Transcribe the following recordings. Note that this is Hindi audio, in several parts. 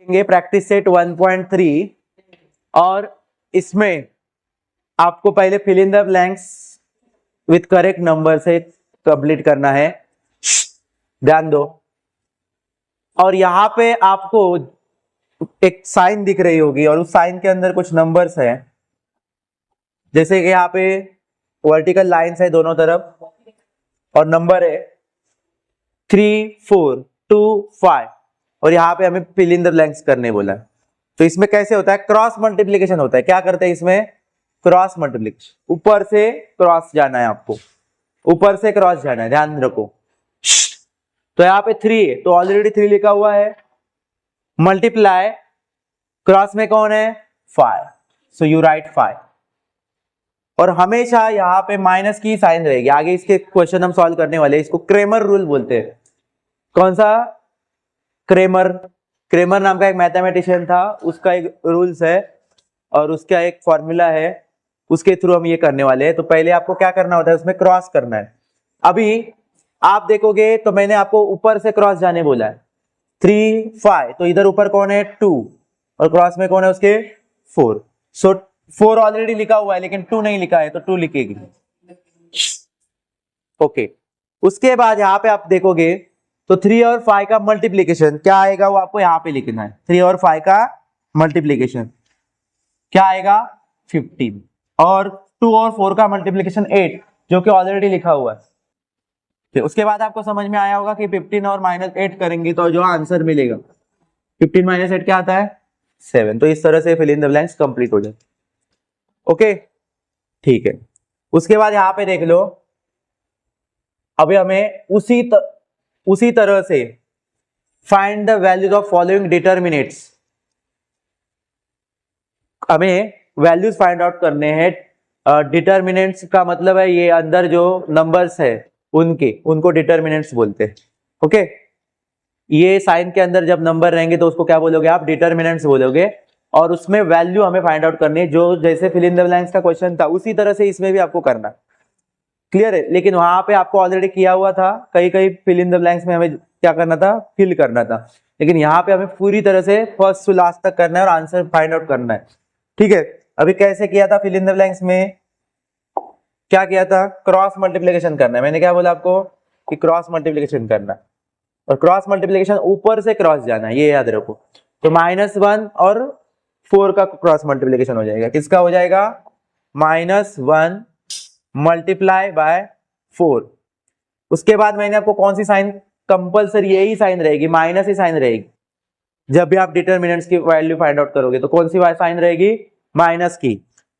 प्रैक्टिस सेट 1.3 और इसमें आपको पहले fill in the blanks with correct number से कंप्लीट करना है। ध्यान दो। और यहाँ पे आपको एक साइन दिख रही होगी और उस साइन के अंदर कुछ नंबर्स है, जैसे कि यहाँ पे वर्टिकल लाइंस है दोनों तरफ और नंबर है 3, 4, 2, 5 और यहाँ पे हमें फिल इन द ब्लैंक्स करने बोला। तो इसमें कैसे होता है, क्रॉस मल्टीप्लीकेशन होता है। क्या करते हैं इसमें, क्रॉस मल्टीप्लीकेशन, ऊपर से क्रॉस जाना है आपको, ऊपर से क्रॉस जाना है, ध्यान रखो। तो यहाँ पे 3 है तो ऑलरेडी 3 लिखा हुआ है, मल्टीप्लाई क्रॉस में कौन है 5, सो यू राइट 5। और हमेशा यहाँ पे माइनस की साइन रहेगी। आगे इसके क्वेश्चन हम सॉल्व करने वाले हैं, इसको क्रेमर रूल बोलते हैं। कौन सा, क्रेमर। क्रेमर नाम का एक मैथमेटिशियन था, उसका एक रूल्स है और उसका एक फॉर्मूला है, उसके थ्रू हम ये करने वाले हैं। तो पहले आपको क्या करना होता है, उसमें क्रॉस करना है। अभी आप देखोगे तो मैंने आपको ऊपर से क्रॉस जाने बोला है, 3, 5 तो इधर ऊपर कौन है 2 और क्रॉस में कौन है उसके 4। सो 4 ऑलरेडी लिखा हुआ है लेकिन 2 नहीं लिखा है तो 2 लिखेगी। ओके, उसके बाद यहाँ पे आप देखोगे तो 3 और 5 का मल्टीप्लीकेशन क्या आएगा वो आपको यहाँ पे लिखना है। 3 और 5 का मल्टीप्लीकेशन क्या आएगा 15 और 2 और 4 का मल्टीप्लीकेशन 8 जो कि ऑलरेडी लिखा हुआ है। फिर उसके बाद आपको समझ में आया होगा कि 15 और -8 करेंगे तो जो आंसर मिलेगा 15 - 8 क्या आता है 7। तो इस तरह से fill in the blanks complete हो जाए। ओके ठीक है। उसके बाद यहाँ पे देख लो, अभी हमें उसी तरह से find the values of following determinates, हमें वैल्यूज फाइंड आउट करने हैं। डिटर्मिनेंट्स का मतलब है ये अंदर जो नंबर्स है उनको डिटर्मिनेंट्स बोलते हैं। ओके, ये साइन के अंदर जब नंबर रहेंगे तो उसको क्या बोलोगे आप, डिटर्मिनेंट्स बोलोगे। और उसमें वैल्यू हमें फाइंड आउट करनी है, जो जैसे फिल इन द ब्लैंक्स का क्वेश्चन था उसी तरह से इसमें भी आपको करना। क्लियर है, लेकिन वहां पे आपको ऑलरेडी किया हुआ था, कई फिल इन द ब्लैंक्स में हमें क्या करना था, फिल करना था, लेकिन यहाँ पे हमें पूरी तरह से फर्स्ट से लास्ट तक करना है और आंसर फाइंड आउट करना है। ठीक है, अभी कैसे किया था फिल इन द ब्लैंक्स में, क्या किया था, क्रॉस मल्टीप्लिकेशन करना है। मैंने क्या बोला आपको कि क्रॉस मल्टीप्लिकेशन करना है और क्रॉस मल्टीप्लिकेशन ऊपर से क्रॉस जाना है, ये याद रखो। तो -1 और 4 का क्रॉस मल्टीप्लिकेशन हो जाएगा, किसका हो जाएगा -1 मल्टीप्लाई बाय 4। उसके बाद मैंने आपको कौन सी साइन, कंपलसरी यही साइन रहेगी, माइनस ही साइन रहेगी। जब भी आप डिटर्मिनेंट्स की वैल्यू फाइंड आउट करोगे तो कौन सी साइन रहेगी, माइनस की।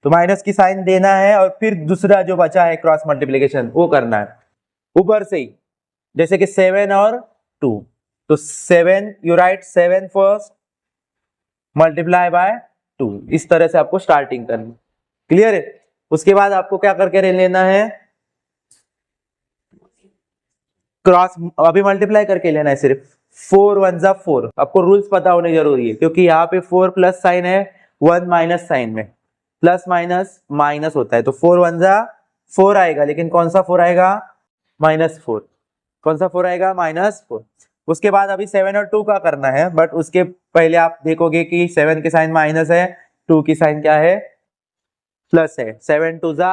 तो माइनस की साइन देना है और फिर दूसरा जो बचा है क्रॉस मल्टीप्लिकेशन वो करना है ऊपर से ही, जैसे कि 7 और 2। तो 7 you right 7 first multiply by 2, इस तरह से आपको स्टार्टिंग करनी। क्लियर है। उसके बाद आपको क्या करके लेना है, क्रॉस अभी मल्टीप्लाई करके लेना है सिर्फ। 4 1 जा 4, आपको रूल्स पता होने जरूरी है क्योंकि यहाँ पे 4 प्लस साइन है, 1 माइनस साइन में प्लस माइनस माइनस होता है। तो 4 1 जा 4 आएगा, लेकिन कौन सा 4 आएगा -4। कौन सा 4 आएगा -4। उसके बाद अभी 7 और 2 का करना है, बट उसके पहले आप देखोगे कि 7 की साइन माइनस है, 2 की साइन क्या है प्लस है। 7 2 जा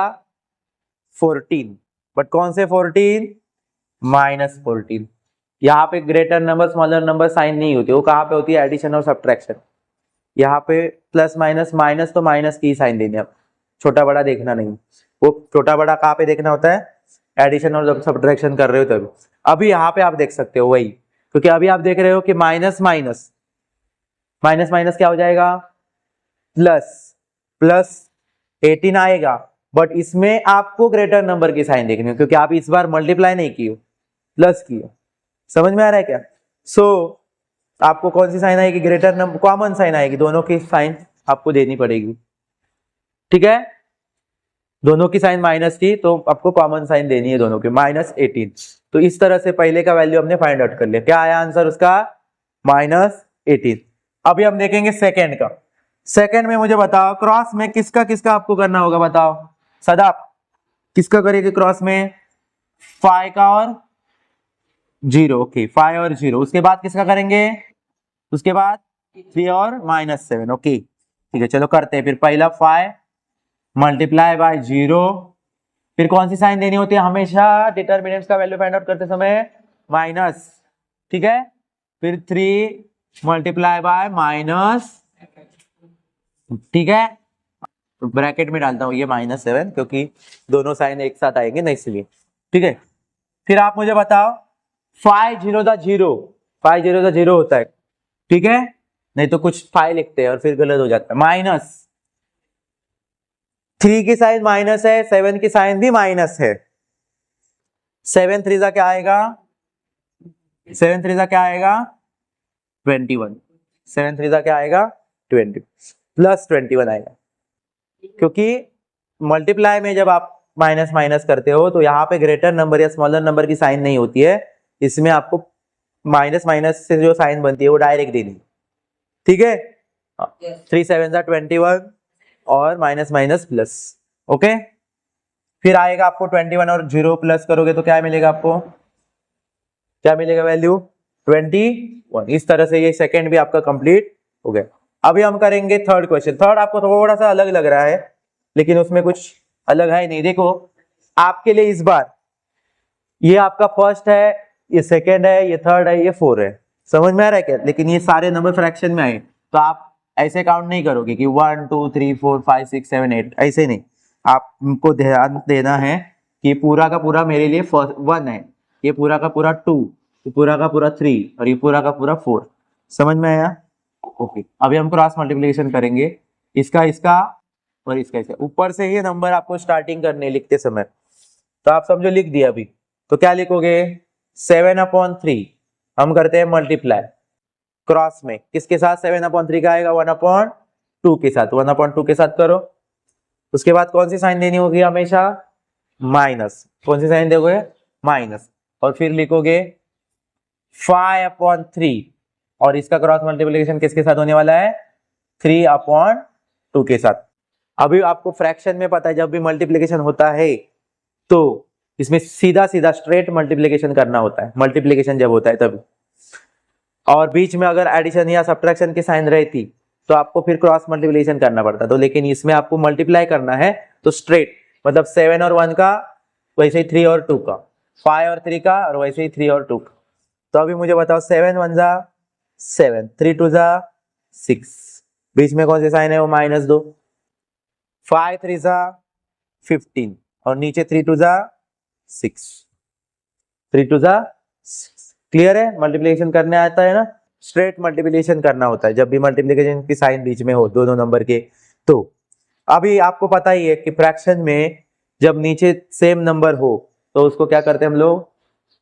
14, बट कौन से 14 -14। यहाँ पे greater number smaller number sign नहीं होती, वो कहाँ पे होती है, एडिशन और सब्ट्रैक्शन। यहाँ पे प्लस माइनस, माइनस तो माइनस की साइन देनी है, छोटा बड़ा देखना नहीं। वो छोटा बड़ा कहाँ पे देखना होता है, एडिशन और सब्ट्रैक्शन कर रहे हो तभी। अभी यहाँ पे आप देख सकते हो वही, क्योंकि अभी आप देख रहे हो कि माइनस माइनस माइनस माइनस क्या हो जाएगा प्लस, प्लस 18 आएगा, बट इसमें आपको ग्रेटर नंबर की साइन देखनी है क्योंकि आप इस बार मल्टीप्लाई नहीं की हो, प्लस की हो। समझ में आ रहा है क्या। सो आपको कौन सी साइन आएगी, ग्रेटर नंबर, कॉमन साइन आएगी, दोनों की साइन आपको देनी पड़ेगी। ठीक है, दोनों की साइन माइनस थी तो आपको कॉमन साइन देनी है दोनों की, -18। तो इस तरह से पहले का वैल्यू हमने फाइंड आउट कर लिया, क्या आया आंसर उसका -18। अभी हम देखेंगे सेकेंड का। सेकेंड में मुझे बताओ क्रॉस में किसका किसका आपको करना होगा, बताओ सदा किसका करेंगे क्रॉस में, 5 का और 0। ओके 5 और 0। उसके बाद किसका करेंगे, उसके बाद 3 और -7। ओके ठीक है, चलो करते हैं फिर। पहला 5 मल्टीप्लाई बाय 0, फिर कौन सी साइन देनी होती है हमेशा डिटरमिनेंट्स का वैल्यू फाइंड आउट करते समय? माइनस, ठीक है। फिर 3 मल्टीप्लाई बाय माइनस, ठीक है, तो ब्रैकेट में डालता हूँ ये -7 क्योंकि दोनों साइन एक साथ आएंगे ना इसलिए, ठीक है। फिर आप मुझे बताओ 5 0 द 0, 5 0 द 0 होता है, ठीक है, नहीं तो कुछ 5 लिखते हैं और फिर गलत हो जाता है। माइनस 3 की साइन माइनस है, 7 की साइन भी माइनस है। 7 3 क्या आएगा? 7 3 क्या आएगा? 21। 7 3 क्या आएगा? 20 प्लस 21 आएगा, क्योंकि मल्टीप्लाई में जब आप माइनस माइनस करते हो तो यहाँ पे ग्रेटर नंबर या स्मॉलर नंबर की साइन नहीं होती है, इसमें आपको माइनस माइनस से जो साइन बनती है वो डायरेक्ट देनी, ठीक है। 3 7 21 और माइनस माइनस प्लस, ओके। फिर आएगा आपको 21 और 0 प्लस करोगे तो क्या मिलेगा आपको? क्या मिलेगा वैल्यू? 21। इस तरह से ये सेकंड भी आपका कंप्लीट हो गया। अभी हम करेंगे थर्ड क्वेश्चन। थर्ड आपको थोड़ा सा अलग लग रहा है लेकिन उसमें कुछ अलग है नहीं। देखो आपके लिए इस बार ये आपका फर्स्ट है, ये सेकंड है, ये थर्ड है, ये 4 है, समझ में आ रहा है क्या? लेकिन ये सारे नंबर फ्रैक्शन में आए तो आप ऐसे काउंट नहीं करोगे कि 1 2 3 4 5 6 7 8, ऐसे नहीं। आपको ध्यान देना है कि पूरा का पूरा मेरे लिए 1 है, ये पूरा का पूरा 2, ये पूरा का पूरा 3 और ये पूरा का पूरा 4। समझ में आया? ओके। अभी हम क्रॉस मल्टीप्लिकेशन करेंगे, इसका इसका और इसका इसका। ऊपर से ये नंबर आपको स्टार्टिंग करने लिखते समय, तो आप समझो लिख दिया अभी, तो क्या लिखोगे? 7/3 हम करते हैं मल्टीप्लाई क्रॉस में, किसके साथ? 7/3 का आएगा 1/2 के साथ, 1/2 के साथ करो। उसके बाद कौन सी साइन देनी होगी हमेशा? माइनस। कौन सी साइन दोगे? माइनस। और फिर लिखोगे 5/3 और इसका क्रॉस मल्टीप्लिकेशन किसके साथ होने वाला है? 3/2 के साथ। अभी आपको फ्रैक्शन में पता है जब भी मल्टीप्लिकेशन होता है तो इसमें सीधा सीधा स्ट्रेट मल्टीप्लिकेशन करना होता है, मल्टीप्लिकेशन जब होता है तभी। और बीच में अगर एडिशन या सब्ट्रैक्शन की साइन रहती तो आपको फिर क्रॉस मल्टीप्लिकेशन करना पड़ता। तो लेकिन इसमें आपको मल्टीप्लाई करना है तो स्ट्रेट, मतलब 7 और 1 का, वैसे ही 3 और 2 का, 5 और 3 का, और वैसे ही 3 और 2 का। तो अभी मुझे बताओ 7 1 जा 7, 3 2 जा 6, बीच में कौन सी साइन है? वो -2। 5 3 जा 15 और नीचे 3 2 जा 6, 3 2 जा 6। क्लियर है? मल्टीप्लिकेशन करने आता है ना, स्ट्रेट मल्टीप्लिकेशन करना होता है जब भी मल्टीप्लिकेशन की साइन बीच में हो दोनों नंबर के। तो अभी आपको पता ही है कि फ्रैक्शन में जब नीचे सेम नंबर हो तो उसको क्या करते हैं हम लोग?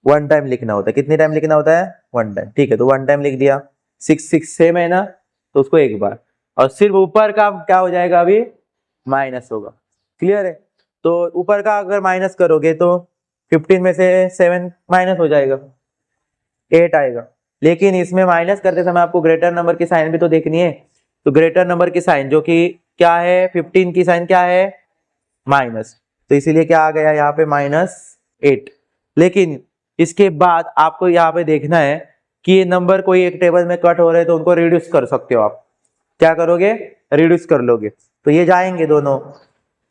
1 टाइम लिखना होता है। कितनी टाइम लिखना होता है? 1 टाइम, ठीक है। तो 1 टाइम लिख दिया। 6 6 सेम है ना, तो उसको एक बार, और सिर्फ ऊपर का क्या हो जाएगा? अभी माइनस होगा। क्लियर है? तो ऊपर का अगर माइनस करोगे तो 15 में से 7 माइनस हो जाएगा, 8 आएगा। लेकिन इसमें माइनस करते समय आपको ग्रेटर नंबर की साइन भी तो देखनी है। तो ग्रेटर नंबर की साइन जो कि क्या है? 15 की साइन क्या है? माइनस। तो इसीलिए क्या आ गया यहाँ पे? -8। लेकिन इसके बाद आपको यहाँ पे देखना है कि ये नंबर कोई एक टेबल में कट हो रहे तो उनको रिड्यूस कर सकते हो आप। क्या करोगे? रिड्यूस कर लोगे। तो ये जाएंगे दोनों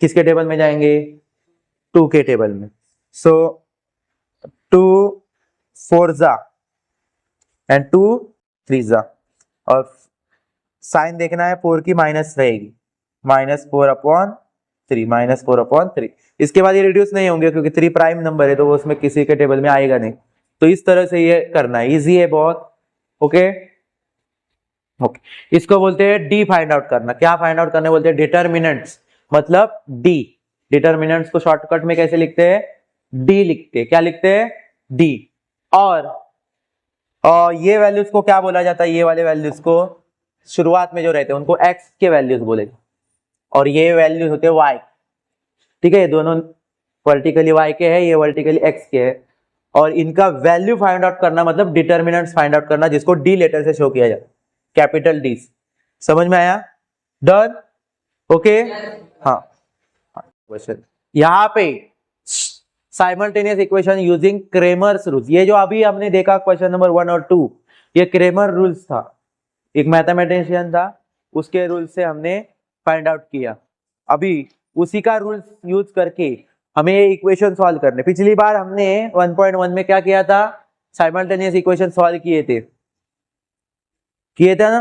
किसके टेबल में जाएंगे? 2 के टेबल में। सो 2 4 जा एंड 2 3 जा, और साइन देखना है 4 की माइनस रहेगी, -4/3, -4/3। इसके बाद ये रिड्यूस नहीं होंगे क्योंकि 3 प्राइम नंबर है तो वो उसमें किसी के टेबल में आएगा नहीं। तो इस तरह से ये करना है, इजी है बहुत। Okay okay. इसको बोलते हैं डी फाइंड आउट करना। क्या फाइंड आउट करने बोलते हैं? डिटर्मिनेंट्स, मतलब डी। डिटर्मिनेंट्स को शॉर्टकट में कैसे लिखते हैं? डी लिखते हैं। क्या लिखते हैं? डी। और ये वैल्यूज को क्या बोला जाता है? ये वाले वैल्यूज को शुरुआत में जो रहते हैं उनको एक्स के वैल्यूज बोले, और ये वैल्यूज होते हैं वाई। ठीक है, ये दोनों वर्टिकली वाई के है, ये वर्टिकली एक्स के है। और इनका वैल्यू फाइंड आउट करना मतलब डिटर्मिनेंट्स फाइंड आउट करना, जिसको डी लेटर से शो किया जाता है, कैपिटल डी। समझ में आया? डन? ओके। हाँ, क्वेश्चन यहाँ पे simultaneous equation using Cramer's rules. ये जो अभी हमने देखा क्वेश्चन नंबर 1 और 2, ये क्रेमर रूल्स था। एक मैथमेटिशियन था, उसके रूल से हमने फाइंड आउट किया। अभी उसी का रूल यूज करके हमें ये इक्वेशन सॉल्व करने, पिछली बार हमने 1.1 में क्या किया था, साइमल्टेनियस इक्वेशन सॉल्व किए थे ना।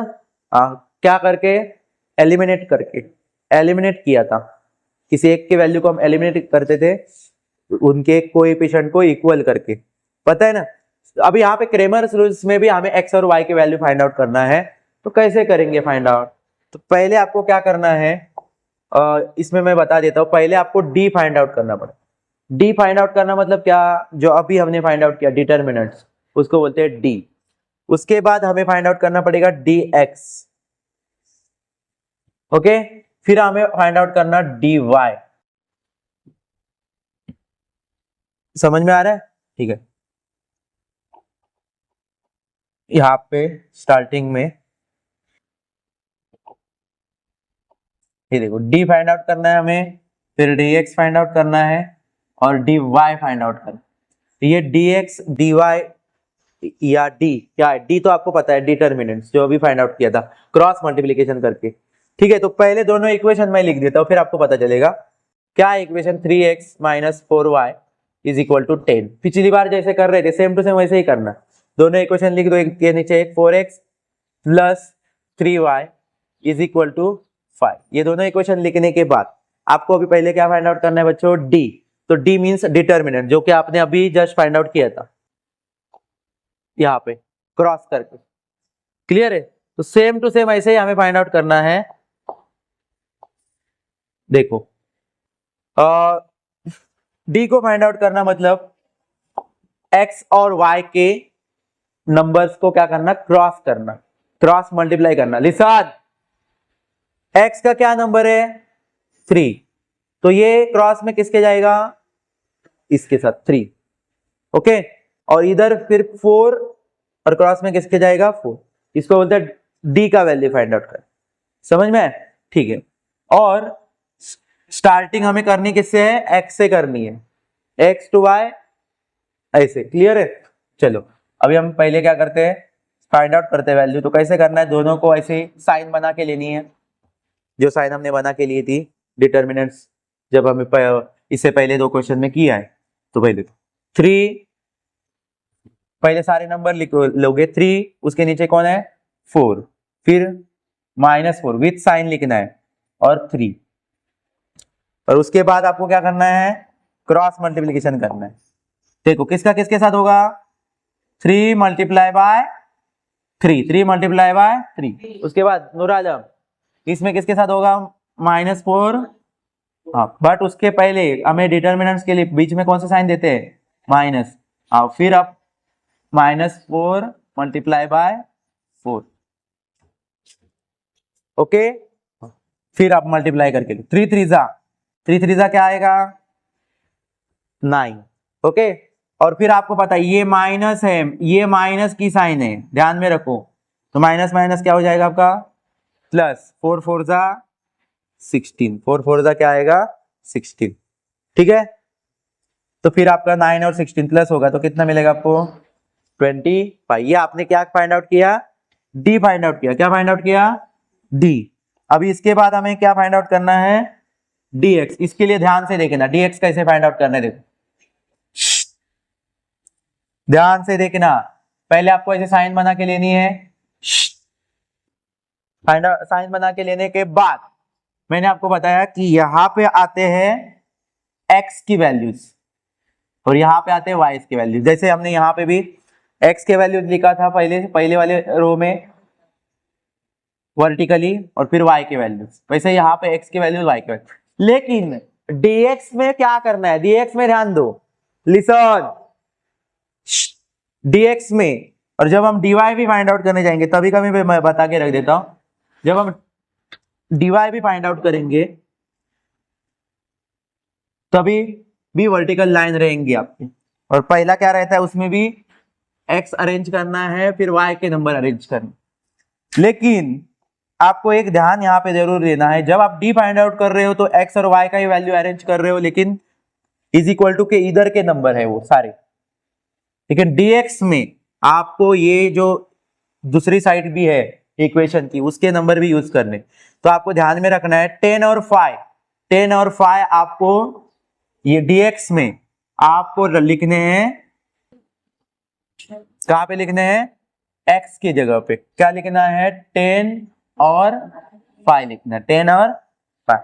क्या करके, एलिमिनेट किया था। किसी एक के वैल्यू को हम एलिमिनेट करते थे उनके कोएफिशिएंट को इक्वल करके, पता है ना। अभी यहाँ पे क्रेमर्स रूल्स में भी हमें एक्स और वाई के वैल्यू फाइंड आउट करना है, तो कैसे करेंगे फाइंड आउट। तो पहले आपको क्या करना है, इसमें मैं बता देता हूँ। पहले आपको डी फाइंड आउट करना पड़ेगा। डी फाइंड आउट करना मतलब क्या, जो अभी हमने फाइंड आउट किया डिटर्मिनेंट्स, उसको बोलते हैं डी। उसके बाद हमें फाइंड आउट करना पड़ेगा डी एक्स, ओके। फिर हमें फाइंड आउट करना डी वाई। समझ में आ रहा है, ठीक है। यहाँ पे स्टार्टिंग में ये देखो, डी फाइंड आउट करना है हमें, फिर डी एक्स फाइंड आउट करना है और डी वाई फाइंड आउट करना है। ये डी एक्स डी वाई या डी क्या है, डी तो आपको पता है डिटर्मिनेंट्स, जो अभी फाइंड आउट किया था क्रॉस मल्टीप्लिकेशन करके, ठीक है। तो पहले दोनों इक्वेशन मैं लिख देता हूँ, फिर आपको पता चलेगा क्या equation. 3x minus 4y is equal to 10। पिछली बार जैसे कर रहे थे सेम टू सेम वैसे ही करना। दोनों इक्वेशन लिख दो, एक के नीचे एक 4x plus 3y is equal to 5। ये दोनों इक्वेशन लिखने के बाद आपको अभी पहले क्या फाइंड आउट करना है बच्चों, डी। तो डी मीन्स डिटर्मिनेंट, जो कि आपने अभी जस्ट फाइंड आउट किया था यहाँ पे क्रॉस करके, क्लियर है। तो सेम टू सेम ऐसे ही हमें फाइंड आउट करना है। देखो डी को फाइंड आउट करना मतलब एक्स और वाई के नंबर्स को क्या करना, क्रॉस करना, क्रॉस मल्टीप्लाई करना। लिसन, एक्स का क्या नंबर है 3, तो ये क्रॉस में किसके जाएगा, इसके साथ 3, ओके। और इधर फिर 4 और क्रॉस में किसके जाएगा 4। इसको बोलते हैं डी का वैल्यू फाइंड आउट कर। समझ में, ठीक है। और स्टार्टिंग हमें करनी किससे है, एक्स से करनी है, एक्स टू वाई ऐसे, क्लियर है। चलो अभी हम पहले क्या करते हैं, फाइंड आउट करते हैं वैल्यू। तो कैसे करना है, दोनों को ऐसे साइन बना के लेनी है, जो साइन हमने बना के ली थी डिटर्मिनेंट्स जब हमें इससे पहले 2 क्वेश्चन में किया है। तो पहले 3, पहले सारे नंबर लोगे 3, उसके नीचे कौन है 4, फिर -4 विथ साइन लिखना है और 3, और उसके बाद आपको क्या करना है, क्रॉस मल्टीप्लिकेशन करना है। देखो किसका किसके साथ होगा, 3 मल्टीप्लाई बाय 3 मल्टीप्लाई बाय 3। उसके बाद नूर आलम, इसमें किसके साथ होगा, -4। हाँ, बट उसके पहले हमें डिटर्मिनेंट्स के लिए बीच में कौन सा साइन देते हैं, माइनस। हाँ, फिर आप -4 मल्टीप्लाई बाय 4, ओके। फिर आप मल्टीप्लाई करके 3 3 जा क्या आएगा 9, ओके। और फिर आपको पता है ये माइनस है, ये माइनस की साइन है, ध्यान में रखो। तो माइनस माइनस क्या हो जाएगा आपका प्लस, 4 4 जा 16, 4 4 जा क्या आएगा 16, ठीक है। तो फिर आपका 9 और 16 प्लस होगा तो कितना मिलेगा आपको 25। ये आपने क्या फाइंड आउट किया, डी फाइंड आउट किया। क्या फाइंड आउट किया, डी। अभी इसके बाद हमें क्या फाइंड आउट करना है, dx। इसके लिए ध्यान से देखना dx कैसे फाइंड आउट करना है। देखो ध्यान से देखना, पहले आपको ऐसे साइन बना के लेनी है, साइन बना के लेने के बाद मैंने आपको बताया कि यहां पे आते हैं x की वैल्यूज और यहां पे आते हैं y की वैल्यूज। जैसे हमने यहां पे भी x के वैल्यूज लिखा था पहले वाले रो में वर्टिकली, और फिर y के वैल्यूज, वैसे यहाँ पे x की वैल्यूज y के वैल्यूज। लेकिन dx में क्या करना है, dx में ध्यान दो, लिसन, dx में। और जब हम dy भी फाइंड आउट करने जाएंगे तभी कभी मैं बता के रख देता हूं, जब हम dy भी फाइंड आउट करेंगे तभी भी वर्टिकल लाइन रहेंगी आपकी। और पहला क्या रहता है, उसमें भी x अरेंज करना है, फिर y के नंबर अरेंज करना। लेकिन आपको एक ध्यान यहाँ पे जरूर देना है, जब आप डी फाइंड आउट कर रहे हो तो x और y का ही वैल्यू अरेंज कर रहे हो, लेकिन इज इक्वल टू के इधर के नंबर है वो सारे। लेकिन dx में आपको ये जो दूसरी साइड भी है इक्वेशन की, उसके नंबर भी यूज करने। तो आपको ध्यान में रखना है 10 और 5 आपको ये dx में आपको लिखने हैं, कहां पे लिखने हैं, x की जगह पे क्या लिखना है, 10 और 5 लिखना है, 10 और 5।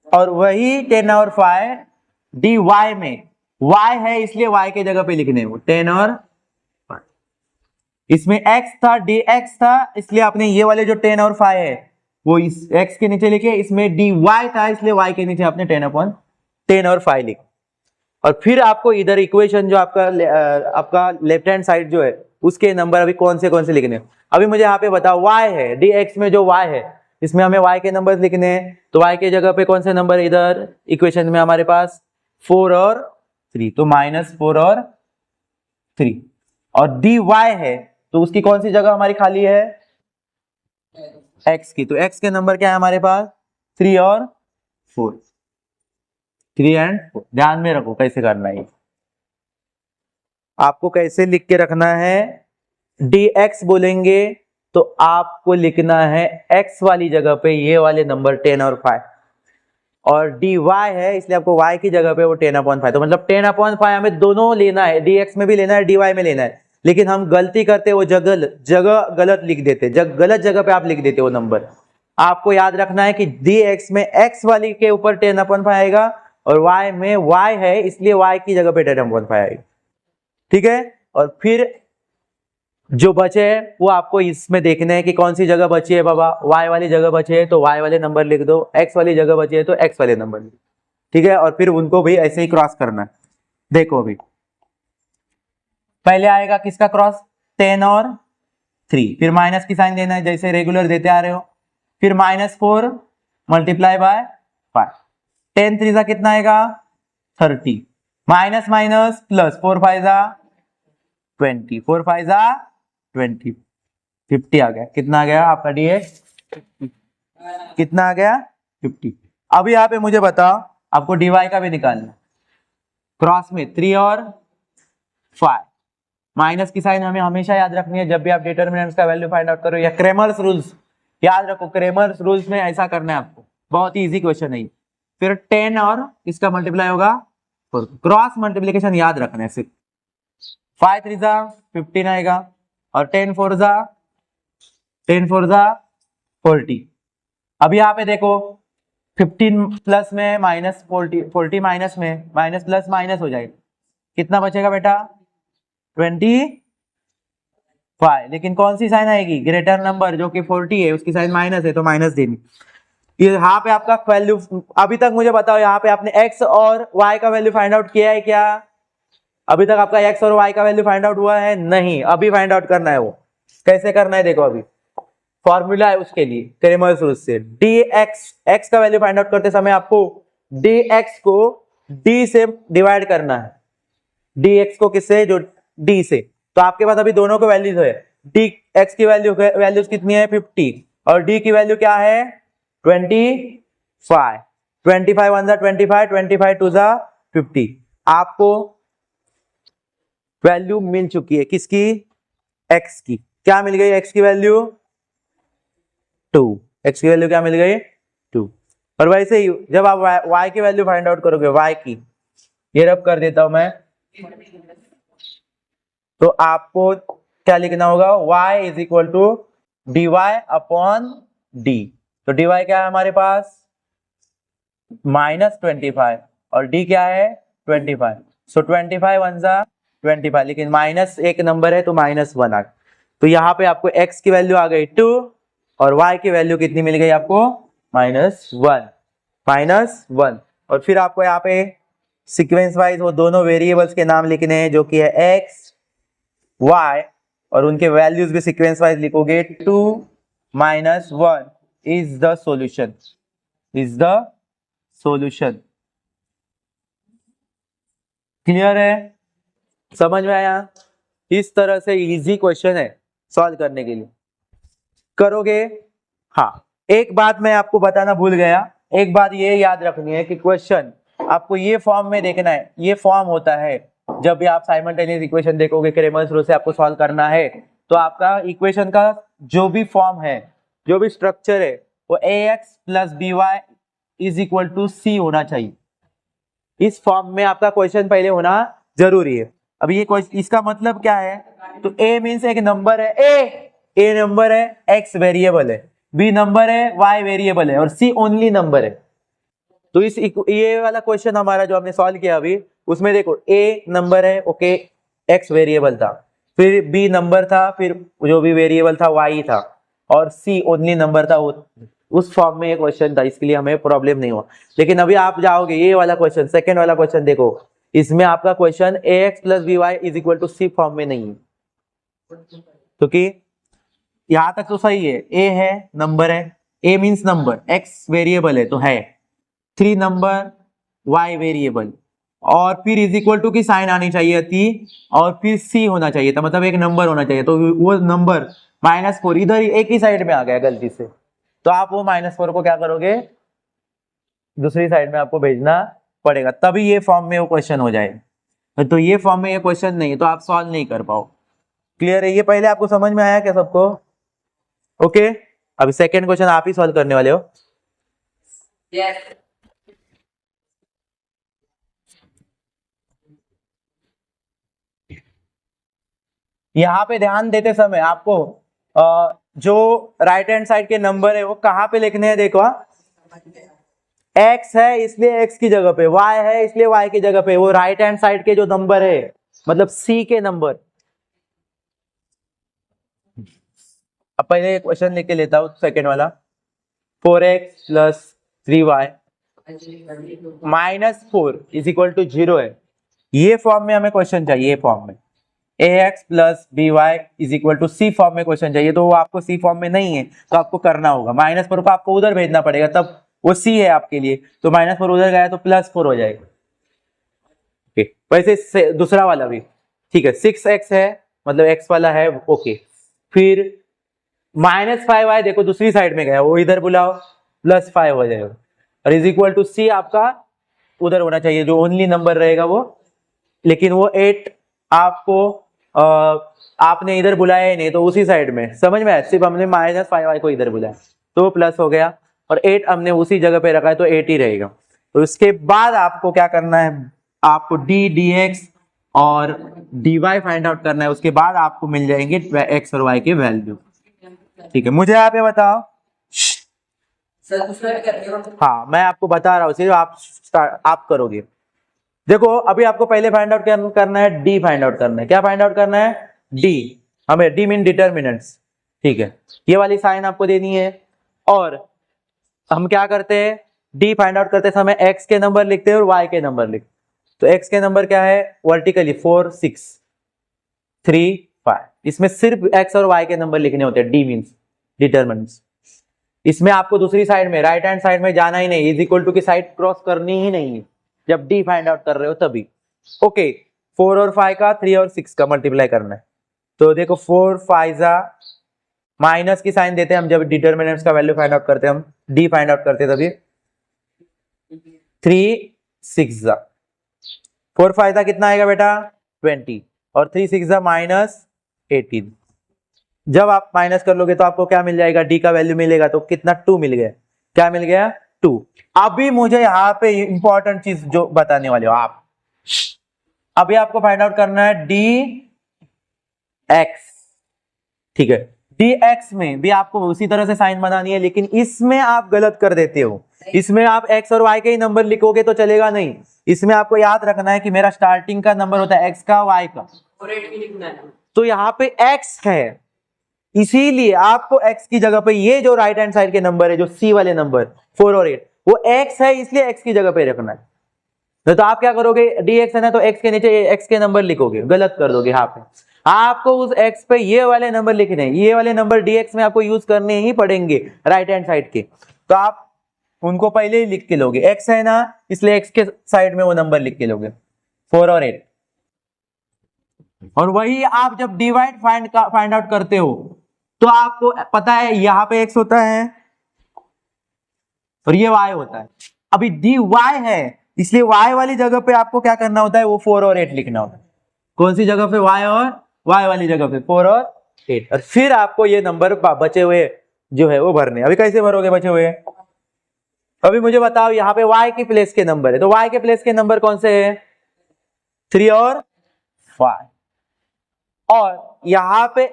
और वही 10 और 5 dy में y है इसलिए y की जगह पे लिखने हैं 10 और 5। इसमें x था, dx था, इसलिए आपने ये वाले जो 10 और 5 है वो इस x के नीचे लिखे, इसमें dy था इसलिए y के नीचे आपने 10 और 5 लिखा। और फिर आपको इधर इक्वेशन जो आपका लेफ्ट हैंड साइड जो है उसके नंबर अभी कौन से लिखने हैं। अभी मुझे यहाँ पे बताओ y है, dx में जो y है इसमें हमें y के नंबर लिखने हैं, तो y के जगह पे कौन से नंबर इधर इक्वेशन में हमारे पास 4 और 3, तो -4 और 3। और dy है तो उसकी कौन सी जगह हमारी खाली है, x की, तो x के नंबर क्या है हमारे पास 3 और 4, 3 एंड 4। ध्यान में रखो कैसे करना है, आपको कैसे लिख के रखना है। dx बोलेंगे तो आपको लिखना है x वाली जगह पे ये वाले नंबर 10 और 5, और dy है इसलिए आपको y की जगह पे वो 10/5, तो मतलब 10/5 हमें दोनों लेना है, dx में भी लेना है, dy में लेना है। लेकिन हम गलती करते वो जगह गलत लिख देते, गलत जगह पे आप लिख देते वो नंबर। आपको याद रखना है कि dx में x वाली के ऊपर 10/5 आएगा और y में y है इसलिए y की जगह पे 10/5 आएगा, ठीक है। और फिर जो बचे है वो आपको इसमें देखना है कि कौन सी जगह बची है बाबा, y वाली जगह बची है तो y वाले नंबर लिख दो, x वाली जगह बची है तो x वाले नंबर लिख दो, ठीक है। और फिर उनको भी ऐसे ही क्रॉस करना है। देखो अभी पहले आएगा किसका क्रॉस, 10 और 3, फिर माइनस की साइन देना है जैसे रेगुलर देते आ रहे हो, फिर -4 मल्टीप्लाई बाय 5, 10 3 जा कितना आएगा 30, माइनस माइनस प्लस 4 5 जा 20, 4 5 जा 20, 50 आ गया। कितना आ गया आपका dx, कितना आ गया 50। अभी यहाँ पे मुझे बताओ आपको dy का भी निकालना, क्रॉस में 3 और 5, माइनस की साइन हमें हमेशा याद रखनी है जब भी आप डिटरमिनेंट्स का वैल्यू फाइंड आउट करो, या क्रेमर्स रूल्स याद रखो, क्रेमर्स रूल्स में ऐसा करना है आपको, बहुत ही इजी क्वेश्चन है। फिर 10 और इसका मल्टीप्लाई होगा, क्रॉस मल्टीप्लीकेशन याद रखना है सिर्फ, 5 3 जा 15 आएगा और 10 4 जा 40। अब यहाँ पे देखो 15 प्लस में माइनस 40 माइनस में माइनस प्लस माइनस हो जाएगा, कितना बचेगा बेटा 25, लेकिन कौन सी साइन आएगी, ग्रेटर नंबर जो कि 40 है उसकी साइन माइनस है तो माइनस देनी। यहाँ पे आपका वैल्यू, अभी तक मुझे बताओ यहाँ पे आपने x और y का वैल्यू फाइंड आउट किया है क्या, अभी तक आपका x और y का वैल्यू फाइंड आउट हुआ है नहीं, अभी फाइंड आउट करना है। वो कैसे करना है देखो, अभी फॉर्मूला है उसके लिए क्रेमर्स रूल से, dx, x का वैल्यू फाइंड आउट करते समय आपको dx को d से डिवाइड करना है, dx को किससे, जो d से। तो आपके पास अभी दोनों के वैल्यूज है, dx की वैल्यूज कितनी है 50 और d की वैल्यू क्या है 25, 25 1 25, 25 2 50। आपको वैल्यू मिल चुकी है किसकी, x की, क्या मिल गई x की वैल्यू 2, x की वैल्यू क्या मिल गई 2। और वैसे ही जब आप y की वैल्यू फाइंड आउट करोगे, y की ये रब कर देता हूं मैं, तो आपको क्या लिखना होगा, y is equal to dy upon d। तो dy क्या है हमारे पास -25 और d क्या है 25, सो 25 1 जा 25, लेकिन माइनस एक नंबर है तो -1 आ गया। तो यहाँ पे आपको x की वैल्यू आ गई 2 और y की वैल्यू कितनी मिल गई आपको -1। और फिर आपको यहाँ पे सीक्वेंस वाइज वो दोनों वेरिएबल्स के नाम लिखने हैं जो कि है x y, और उनके वैल्यूज भी सीक्वेंस वाइज लिखोगे। 2 - 1 इज द सॉल्यूशन। क्लियर है, समझ में आया। इस तरह से इजी क्वेश्चन है सॉल्व करने के लिए, करोगे। हाँ, एक बात मैं आपको बताना भूल गया, एक बात ये याद रखनी है कि क्वेश्चन आपको ये फॉर्म में देखना है, ये फॉर्म होता है जब भी आप साइमल्टेनियस इक्वेशन देखोगे क्रेमर्स रूल से आपको सॉल्व करना है तो आपका इक्वेशन का जो भी फॉर्म है, जो भी स्ट्रक्चर है, वो ax plus B Y is equal to C होना चाहिए। इस फॉर्म में आपका क्वेश्चन पहले होना जरूरी है। अब ये इसका मतलब क्या है, तो a मीन्स एक नंबर है, a नंबर है, x वेरिएबल है, b नंबर है, y वेरिएबल है और c ओनली नंबर है। तो इस ये वाला क्वेश्चन हमारा जो हमने सॉल्व किया अभी, उसमें देखो a नंबर है, ओके, x वेरिएबल था, फिर b नंबर था, फिर जो भी वेरिएबल था y था, और c ओनली नंबर था। उस फॉर्म में ये क्वेश्चन था, इसके लिए हमें प्रॉब्लम नहीं हुआ। लेकिन अभी आप जाओगे ये वाला क्वेश्चन, सेकंड वाला क्वेश्चन देखो, इसमें आपका question ax plus B Y is equal to C form में नहीं है, क्योंकि यहां तक तो सही है, a है, नंबर है, a means number, x variable है तो है, 3 नंबर, y वेरिएबल, और फिर इज इक्वल टू की साइन आनी चाहिए थी, और फिर c होना चाहिए था, मतलब एक नंबर होना चाहिए, तो वो नंबर -4 इधर एक ही साइड में आ गया गलती से, तो आप वो -4 को क्या करोगे, दूसरी साइड में आपको भेजना पड़ेगा, तभी ये फॉर्म में वो क्वेश्चन हो जाए। तो ये फॉर्म में ये क्वेश्चन नहीं है, तो आप सॉल्व नहीं कर पाओ। क्लियर है? ये पहले आपको समझ में आया क्या सबको? ओके, अभी सेकंड क्वेश्चन आप ही सॉल्व करने वाले हो। Yes. यहाँ पे ध्यान देते समय आपको जो राइट हैंड साइड के नंबर है वो कहाँ पे लिखने हैं, देखो, x है इसलिए x की जगह पे, y है इसलिए y की जगह पे, वो राइट हैंड साइड के जो नंबर है, मतलब c के नंबर। अब पहले क्वेश्चन लिख के लेता हूँ सेकेंड वाला, 4x plus 3y -4 is equal to 0 है। ये फॉर्म में हमें क्वेश्चन चाहिए, ये फॉर्म में ax plus B Y is equal to C form में क्वेश्चन चाहिए, तो वो आपको सी फॉर्म में नहीं है, तो आपको करना होगा -4 को आपको उधर भेजना पड़ेगा, तब वो सी है आपके लिए, तो -4 उधर गया तो +4 हो जाएगा। ओके, वैसे दूसरा वाला भी ठीक है, 6x है, मतलब x वाला है, ओके, फिर -5y देखो दूसरी साइड में गया, वो इधर बुलाओ, +5 हो जाएगा, और इज इक्वल टू सी आपका उधर होना चाहिए, जो ओनली नंबर रहेगा वो, लेकिन वो 8 आपको आपने इधर बुलाया ही नहीं, तो उसी साइड में, समझ में आया, सिर्फ हमने -5y को इधर बुलाया तो प्लस हो गया, और 8 हमने उसी जगह पे रखा है तो 8 ही रहेगा। तो इसके बाद आपको क्या करना है, आपको d dx और dy फाइंड आउट करना है, उसके बाद आपको मिल जाएंगे x और y के वैल्यू। ठीक है, मुझे आप ये बताओ, सर दूसरा भी करने हो? हाँ मैं आपको बता रहा हूँ, सिर्फ आप करोगे। देखो अभी आपको पहले फाइंड आउट करना है, डी फाइंड आउट करना है। क्या फाइंड आउट करना है? डी, हमें डी मीन डिटर्मिनेंट्स, ठीक है, ये वाली साइन आपको देनी है, और हम क्या करते हैं, डी फाइंड आउट करते समय एक्स के नंबर लिखते हैं और वाई के नंबर लिखते हैं। तो एक्स के नंबर क्या है, वर्टिकली 4 6 3 5, इसमें सिर्फ एक्स और वाई के नंबर लिखने होते हैं, डी मीन्स डिटर्मिनेंट्स। इसमें आपको दूसरी साइड में, राइट हैंड साइड में जाना ही नहीं, इज इक्वल टू की साइड क्रॉस करनी ही नहीं है जब डी फाइंड आउट कर रहे हो तभी। ओके, 4 और 5 का, 3 और 6 का मल्टीप्लाई करना है, तो देखो 4 5 जा, माइनस की साइन देते हैं हम जब डिटर्मिनेंट्स का वैल्यू फाइंड आउट करते हैं, हम डी फाइंड आउट करते हैं तभी। 3 6 जा, 4 5 जा कितना आएगा बेटा 20, और 3 6 जा -18। जब आप माइनस कर लोगे तो आपको क्या मिल जाएगा, डी का वैल्यू मिलेगा, तो कितना 2 मिल गया, क्या मिल गया 2। अभी मुझे यहाँ पे इंपॉर्टेंट चीज जो बताने वाले हो आप, अभी आपको फाइंड आउट करना है डी एक्स, ठीक है, डी एक्स में भी आपको उसी तरह से साइन बनानी है, लेकिन इसमें आप गलत कर देते हो, इसमें आप एक्स और वाई के ही नंबर लिखोगे तो चलेगा नहीं, इसमें आपको याद रखना है कि मेरा स्टार्टिंग का नंबर होता है एक्स का, वाई का, और 8 भी लिखना है। तो यहाँ पे एक्स है, इसीलिए आपको x की जगह पे ये जो राइट हैंड साइड के नंबर है, जो c वाले नंबर 4 और 8, वो x है, इसलिए x की जगह पे रखना है। तो आप क्या करोगे, dx है ना, तो x के नीचे x के नंबर लिखोगे, गलत कर दोगे। यहाँ पे आपको उस x पे ये वाले नंबर लिखने हैं, ये वाले नंबर dx में आपको यूज करने ही पड़ेंगे राइट हैंड साइड के, तो आप उनको पहले ही लिख के लोगे, x है ना इसलिए x के साइड में वो नंबर लिख के लोगे 4 और 8। और वही आप जब डिवाइड फाइंड आउट करते हो तो आपको पता है यहाँ पे x होता है और ये y होता है। अभी dy है इसलिए y वाली जगह पे आपको क्या करना होता है, वो 4 और 8 लिखना होता है। कौन सी जगह पे, y और y वाली जगह पे 4 और 8 और फिर आपको ये नंबर बचे हुए जो है वो भरने। अभी कैसे भरोगे बचे हुए? अभी मुझे बताओ, यहाँ पे y की प्लेस के नंबर है, तो y के प्लेस के नंबर कौन से है? 3 और 5। और यहाँ पे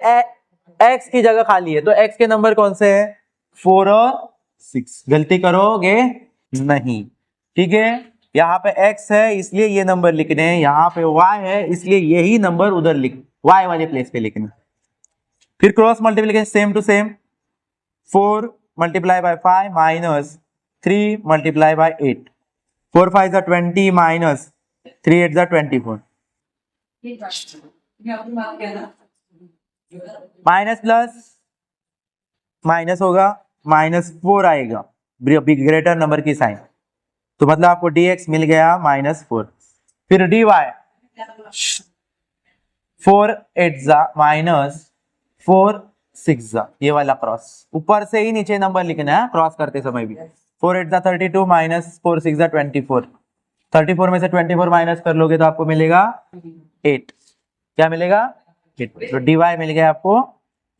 x की जगह खाली है, तो x के नंबर कौन से है? 4 और 6। गलती करोगे नहीं, ठीक है। यहाँ पे x है इसलिए ये नंबर लिखने हैं, यहाँ पे y है इसलिए यही नंबर उधर लिख, y वाले प्लेस पे लिखने। फिर cross multiplication same to same, 4 multiply by 5 minus 3 multiply by 8, 4 5 जा 20 माइनस 3 8 जा 24। माइनस प्लस माइनस होगा, -4 आएगा ग्रेटर नंबर की साइन, तो मतलब आपको dx मिल गया -4। फिर dy 4 8 जा माइनस 4 6 जा, ये वाला क्रॉस ऊपर से ही नीचे नंबर लिखना है क्रॉस करते समय भी। 4 8 जा 32 माइनस 4 6 जा 24, 34 में से 24 माइनस कर लोगे तो आपको मिलेगा 8। क्या मिलेगा? 8। तो dy मिल गया आपको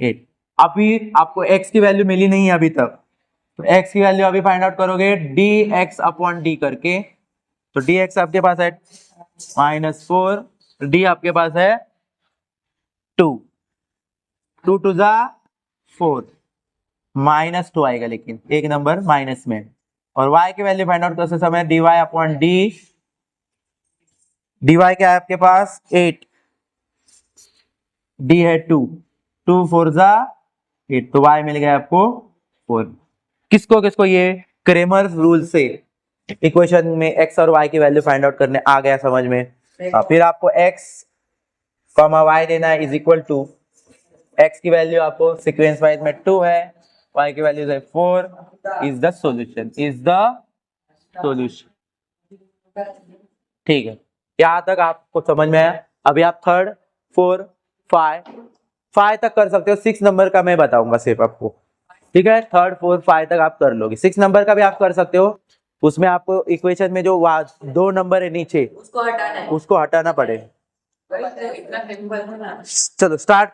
8। अभी आपको x की वैल्यू मिली नहीं है अभी तक, तो x की वैल्यू अभी फाइंड आउट करोगे dx अपॉन d करके। तो dx आपके पास है -4, d आपके पास है 2, 2 2 जा 4, -2 आएगा लेकिन एक नंबर माइनस में। और y की वैल्यू फाइंड आउट करते समय dy अपॉन d, dy क्या है आपके पास 8, d है 2, 2 4 जा 8, तो y मिल गया आपको 4। किसको किसको ये क्रेमर रूल से इक्वेशन में x और y की वैल्यू फाइंड आउट करने आ गया समझ में? फिर आपको x y देना है इज इक्वल टू, x की वैल्यू आपको सीक्वेंस वाइज में 2 है, y की वैल्यू है 4, is the solution, is the solution. ठीक है, यहाँ तक आपको समझ में आया। अभी आप 3rd 4 5 तक कर सकते हो, 6 नंबर का मैं बताऊंगा सिर्फ आपको, ठीक है। 3rd 4 5 तक आप कर लोगे, 6 नंबर का भी आप कर सकते हो। उसमें आपको इक्वेशन में जो 2 नंबर है नीचे उसको हटाना है। उसको हटाना पड़ेगा। इतना चलो स्टार्ट।